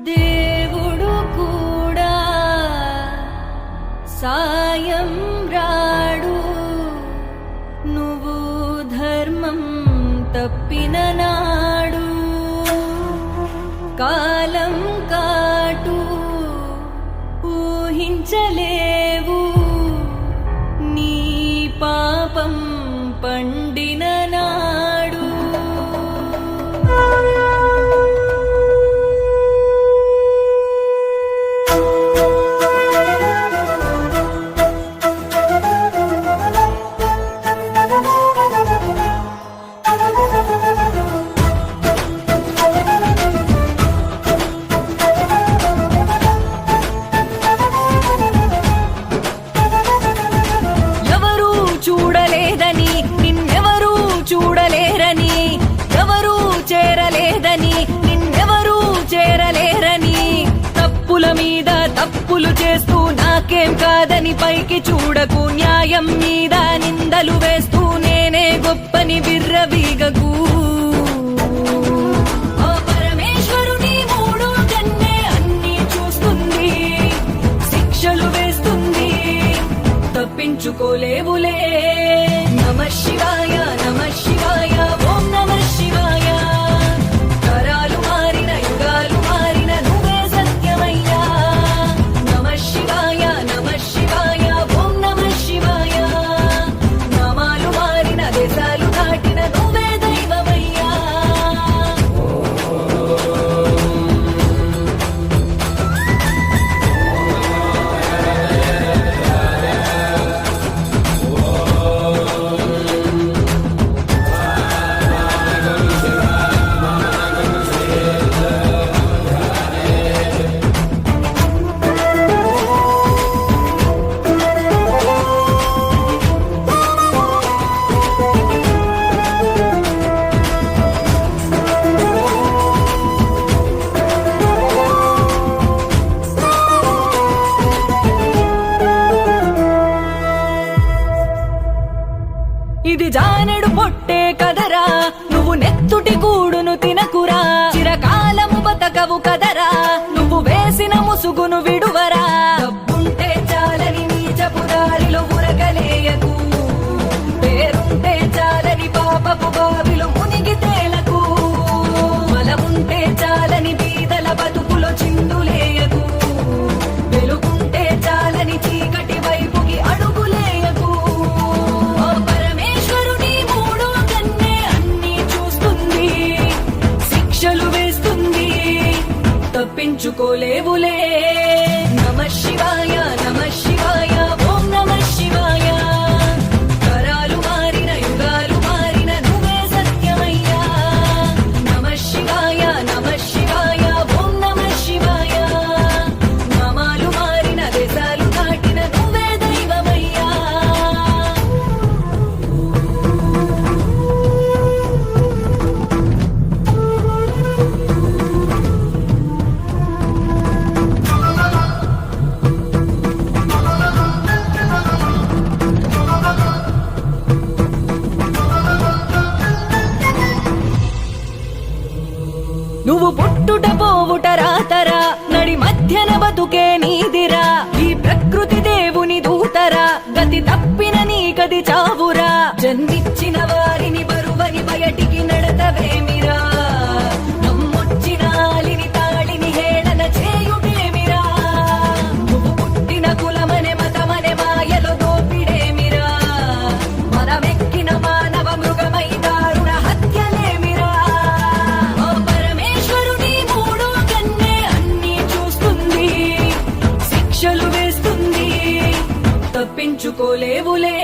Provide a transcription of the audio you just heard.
దేవుడు కూడా సాయం రాడు, నువ్వు ధర్మం తప్పిన నాడు. కాలం కాటు ఊహించలేవు, నీ పాపం పండిన నాడు. ఎవరు చూడలేదని నిన్నెవరూ చూడలేరని, ఎవరూ చేరలేదని నిన్నెవరూ చేరలేరని, తప్పుల మీద తప్పులు చేస్తూ నాకేం కాదని పైకి చూడకు, న్యాయం మీద నిందలు వేస్తూ నేనే గొప్పని విర్రవీగకు. ఆ పరమేశ్వరుని మూడో కన్నే అన్నీ చూస్తుంది, శిక్షలు వేస్తుంది, తప్పించుకోలేవులే. నమః శివాయ నమః శివాయ ఓం నమః శివాయ. తరాలు మారిన యుగాలు మారిన నువ్వే సత్యమయ్యా. నమః శివాయ నమః శివాయ ఓం నమః శివాయ. నామాలు మారిన దేశాలు దాటిన నువ్వే దైవమయ్యా. ఇది జానెడు పొట్టే కదరా, నువ్వు నెత్తుటి కూడును తినకురా. చిరకాలము బతకవు కదరా, నువ్వు వేసిన ముసుగును విడువరా. డబ్బుంటే చాలని నీచపు దారిలో ఉరకలేయకు, పేరుంటే చాలని పాపపు బావిలో మునిగి తేలకు. బలముంటే చాలని బీదల బతుకులో చిందులేయకు, వెలుగుంటే చాలని చీకటి వైపుకి అడుగులేయకు. ఆ పరమేశ్వరుని మూడో కన్నే అన్నీ చూస్తుంది, శిక్షలు వేస్తుంది, తప్పించుకోలేవులే. నమః శివాయ నమః శివాయ ఓం నమః శివాయ. తరాలు మారిన యుగాలు మారిన నువ్వే సత్యమయ్యా. నమః శివాయ నమః శివాయ ఓం నమః శివాయ. నామాలు మారిన దేశాలు దాటిన నువ్వే దైవమయ్యా. నువ్వు పుట్టుట పోవుట రాతరా, నడి మధ్యన బతుకే నీదిరా. ఈ ప్రకృతి దేవుని దూతరా, గతి తప్పిన నీకది చావురా. జన్మిచ్చిన వారిని బరువని బయటికి నడతవేమిరా, నమ్మొచ్చిన ఆలిని తాళిని హేళన చేయుటేమిరా. నువ్వు పుట్టిన కులమనే మతమనే మాయలో దోపిడేమిరా, మనమెక్కిన మానవ మృగమై దారుణ హత్యలేమిరా. ఆ పరమేశ్వరుని మూడో కన్నే అన్నీ చూస్తుంది, శిక్షలు వేస్తుంది, తప్పించుకోలేవులే.